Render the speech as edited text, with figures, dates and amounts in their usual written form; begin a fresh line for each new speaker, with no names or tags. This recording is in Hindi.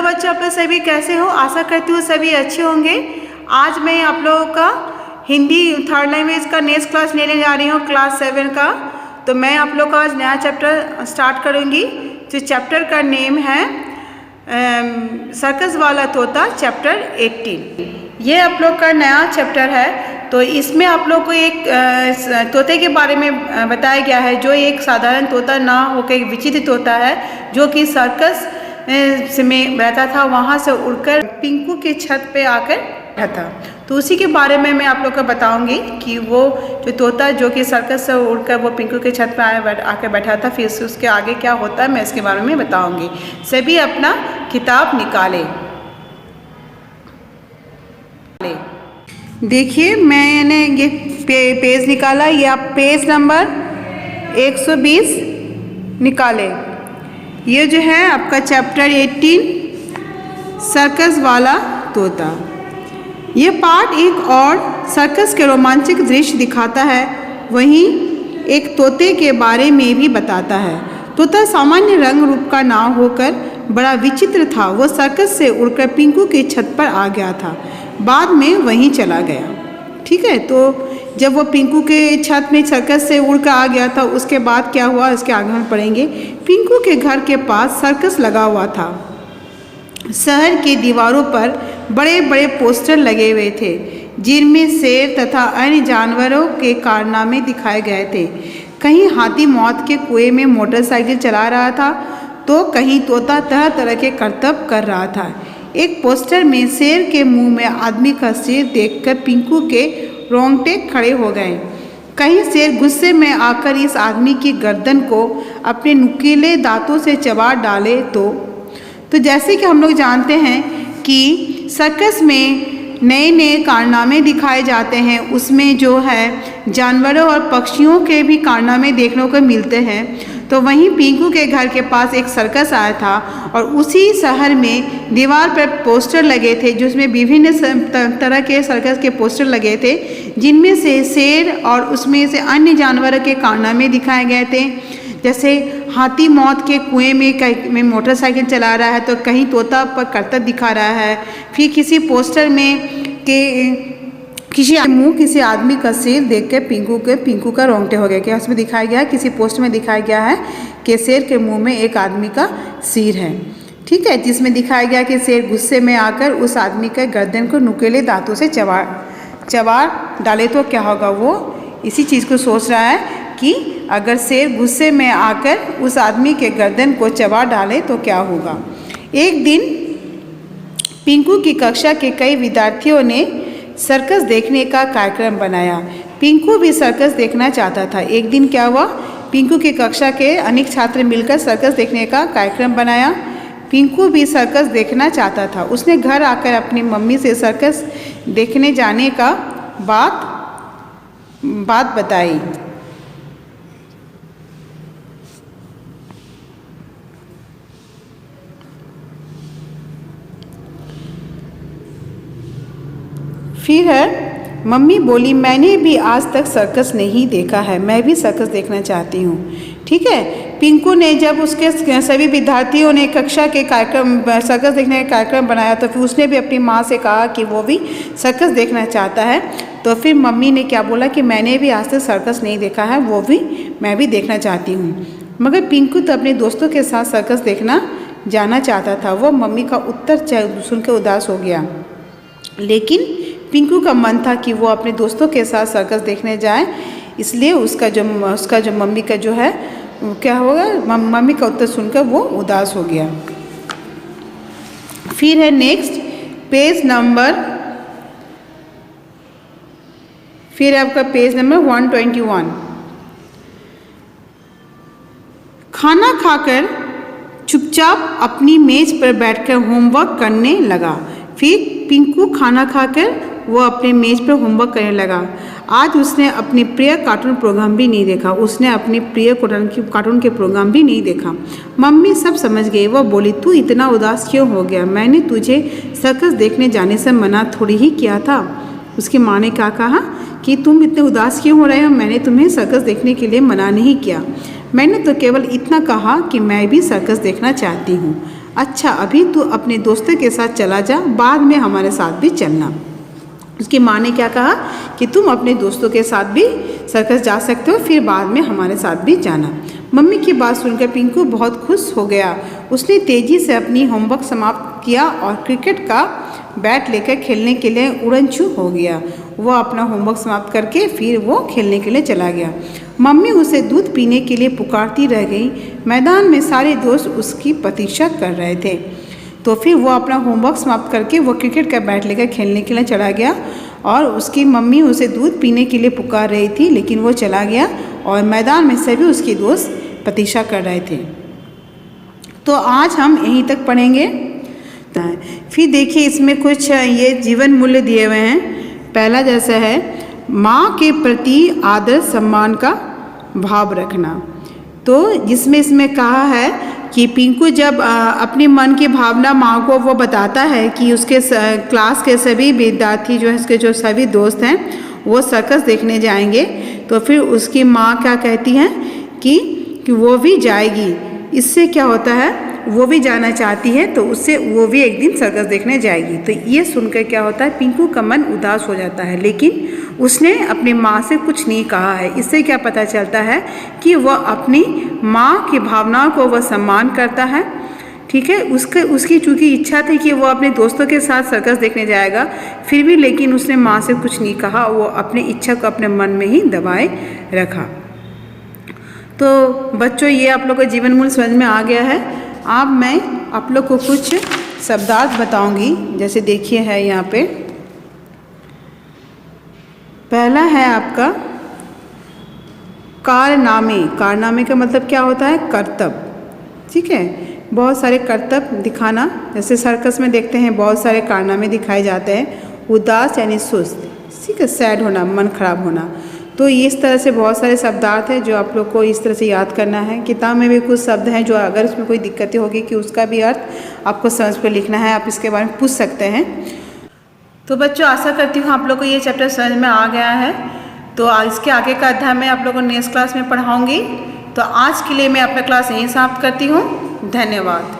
बच्चों, आप लोग सभी कैसे हो? आशा करती हूँ सभी अच्छे होंगे। आज मैं आप लोगों का हिंदी थर्ड लैंग्वेज का नेक्स्ट क्लास लेने जा रही हूँ, क्लास 7 का। तो मैं आप लोग का आज नया चैप्टर स्टार्ट करूँगी। जो चैप्टर का नेम है सर्कस वाला तोता, चैप्टर 18। ये आप लोग का नया चैप्टर है। तो इसमें आप लोग को एक तोते के बारे में बताया गया है, जो एक साधारण तोता ना होकर एक विचित्र तोता है, जो कि सर्कस में रहता था। वहाँ से उड़कर पिंकू के छत पे आकर रहता। तो उसी के बारे में मैं आप लोग को बताऊंगी कि वो जो तोता जो कि सर्कस से उड़कर वो पिंकू के छत पे आकर बैठा था, फिर उसके आगे क्या होता है मैं इसके बारे में बताऊंगी। सभी अपना किताब निकालें। देखिए मैंने ये पेज निकाला। ये आप पेज नंबर 120 निकालें। ये जो है आपका चैप्टर 18 सर्कस वाला तोता। ये पार्ट एक और सर्कस के रोमांचक दृश्य दिखाता है, वहीं एक तोते के बारे में भी बताता है। तोता सामान्य रंग रूप का ना होकर बड़ा विचित्र था। वो सर्कस से उड़कर पिंकू की छत पर आ गया था, बाद में वहीं चला गया। ठीक है, तो जब वो पिंकू के छत में सर्कस से उड़कर आ गया था, उसके बाद क्या हुआ इसके आगे हम पढ़ेंगे। पिंकू के घर के पास सर्कस लगा हुआ था। शहर की दीवारों पर बड़े बड़े पोस्टर लगे हुए थे, जिनमें शेर तथा अन्य जानवरों के कारनामे दिखाए गए थे। कहीं हाथी मौत के कुएं में मोटरसाइकिल चला रहा था, तो कहीं तोता तरह तरह के करतब कर रहा था। एक पोस्टर में शेर के मुंह में आदमी का सिर देखकर पिंकू के रोंगटे खड़े हो गए। कहीं शेर गुस्से में आकर इस आदमी की गर्दन को अपने नुकीले दांतों से चबा डाले तो जैसे कि हम लोग जानते हैं कि सर्कस में नए नए कारनामे दिखाए जाते हैं। उसमें जो है जानवरों और पक्षियों के भी कारनामे देखने को मिलते हैं। तो वहीं पिंकू के घर के पास एक सर्कस आया था और उसी शहर में दीवार पर पोस्टर लगे थे, जिसमें विभिन्न तरह के सर्कस के पोस्टर लगे थे, जिनमें से शेर और उसमें से अन्य जानवरों के कारनामे दिखाए गए थे। जैसे हाथी मौत के कुएं में मोटरसाइकिल चला रहा है, तो कहीं तोता पर करतब दिखा रहा है। फिर किसी पोस्टर में किसी आदमी का सिर देखकर पिंकू का रोंगटे हो गया। क्या उसमें दिखाया गया है, किसी पोस्ट में दिखाया गया है कि शेर के मुंह में एक आदमी का सिर है। ठीक है, जिसमें दिखाया गया कि शेर गुस्से में आकर उस आदमी के गर्दन को नुकीले दांतों से चबा डाले तो क्या होगा। वो इसी चीज़ को सोच रहा है कि अगर शेर गुस्से में आकर उस आदमी के गर्दन को चबा डाले तो क्या होगा। एक दिन पिंकू की कक्षा के कई विद्यार्थियों ने सर्कस देखने का कार्यक्रम बनाया। पिंकू भी सर्कस देखना चाहता था। एक दिन क्या हुआ, पिंकू की कक्षा के अनेक छात्र मिलकर सर्कस देखने का कार्यक्रम बनाया। पिंकू भी सर्कस देखना चाहता था। उसने घर आकर अपनी मम्मी से सर्कस देखने जाने का बात बताई। फिर है मम्मी बोली, मैंने भी आज तक सर्कस नहीं देखा है, मैं भी सर्कस देखना चाहती हूँ। ठीक है, पिंकू ने जब उसके सभी विद्यार्थियों ने कक्षा के सर्कस देखने का कार्यक्रम बनाया, तो फिर उसने भी अपनी माँ से कहा कि वो भी सर्कस देखना चाहता है। तो फिर मम्मी ने क्या बोला कि मैंने भी आज तक सर्कस नहीं देखा है, मैं भी देखना चाहती हूँ। मगर पिंकू तो अपने दोस्तों के साथ सर्कस देखना जाना चाहता था। वो मम्मी का उत्तर सुनकर उदास हो गया, लेकिन पिंकू का मन था कि वो अपने दोस्तों के साथ सर्कस देखने जाए। इसलिए उसका जो मम्मी का जो है क्या होगा, मम्मी का उत्तर सुनकर वो उदास हो गया। फिर है नेक्स्ट पेज नंबर, फिर आपका पेज नंबर 121। खाना खाकर चुपचाप अपनी मेज पर बैठकर होमवर्क करने लगा। फिर पिंकू खाना खाकर वो अपने मेज पर होमवर्क करने लगा। आज उसने अपनी प्रिय कार्टून प्रोग्राम भी नहीं देखा। कार्टून के प्रोग्राम भी नहीं देखा। मम्मी सब समझ गई। वो बोली, तू इतना उदास क्यों हो गया? मैंने तुझे सर्कस देखने जाने से मना थोड़ी ही किया था। उसकी माँ ने क्या कहा कि तुम इतने उदास क्यों हो रहे हो? मैंने तुम्हें सर्कस देखने के लिए मना नहीं किया। मैंने तो केवल इतना कहा कि मैं भी सर्कस देखना चाहती हूँ। अच्छा अभी तू अपने दोस्तों के साथ चला जा, बाद में हमारे साथ भी चलना। उसकी माँ ने क्या कहा कि तुम अपने दोस्तों के साथ भी सर्कस जा सकते हो, फिर बाद में हमारे साथ भी जाना। मम्मी की बात सुनकर पिंकू बहुत खुश हो गया। उसने तेज़ी से अपनी होमवर्क समाप्त किया और क्रिकेट का बैट लेकर खेलने के लिए उड़नछू हो गया। वह अपना होमवर्क समाप्त करके फिर वो खेलने के लिए चला गया। मम्मी उसे दूध पीने के लिए पुकारती रह गई। मैदान में सारे दोस्त उसकी प्रतीक्षा कर रहे थे। तो फिर वो अपना होमवर्क समाप्त करके वो क्रिकेट का बैट लेकर खेलने के लिए चला गया और उसकी मम्मी उसे दूध पीने के लिए पुकार रही थी, लेकिन वो चला गया और मैदान में सभी उसके दोस्त प्रतीक्षा कर रहे थे। तो आज हम यहीं तक पढ़ेंगे। फिर देखिए इसमें कुछ ये जीवन मूल्य दिए हुए हैं। पहला जैसा है माँ के प्रति आदर सम्मान का भाव रखना। तो जिसमें इसमें कहा है कि पिंकू जब अपने मन की भावना माँ को वो बताता है कि उसके क्लास के सभी विद्यार्थी जो है, उसके जो सभी दोस्त हैं वो सर्कस देखने जाएंगे, तो फिर उसकी माँ क्या कहती हैं कि वो भी जाएगी। इससे क्या होता है, वो भी जाना चाहती है, तो उससे वो भी एक दिन सर्कस देखने जाएगी। तो ये सुनकर क्या होता है, पिंकू का मन उदास हो जाता है, लेकिन उसने अपनी माँ से कुछ नहीं कहा है। इससे क्या पता चलता है कि वह अपनी माँ की भावनाओं को वह सम्मान करता है। ठीक है, उसकी चूँकि इच्छा थी कि वो अपने दोस्तों के साथ सर्कस देखने जाएगा, फिर भी लेकिन उसने माँ से कुछ नहीं कहा, वो अपनी इच्छा को अपने मन में ही दबाए रखा। तो बच्चों ये आप लोग को जीवन मूल्य समझ में आ गया है। अब मैं आप लोग को कुछ शब्दार्थ बताऊंगी। जैसे देखिए है यहाँ पे, पहला है आपका कारनामे। कारनामे का मतलब क्या होता है, कर्तव्य। ठीक है, बहुत सारे कर्तव्य दिखाना। जैसे सर्कस में देखते हैं बहुत सारे कारनामे दिखाए जाते हैं। उदास यानी सुस्त, ठीक है, सैड होना, मन खराब होना। तो इस तरह से बहुत सारे शब्दार्थ हैं जो आप लोग को इस तरह से याद करना है। किताब में भी कुछ शब्द हैं जो अगर उसमें कोई दिक्कतें होगी कि उसका भी अर्थ आपको समझ कर लिखना है, आप इसके बारे में पूछ सकते हैं। तो बच्चों आशा करती हूँ आप लोग को ये चैप्टर समझ में आ गया है। तो इसके आगे का अध्याय मैं आप लोगों को नेक्स्ट क्लास में पढ़ाऊँगी। तो आज के लिए मैं अपना क्लास यहीं समाप्त करती हूँ। धन्यवाद।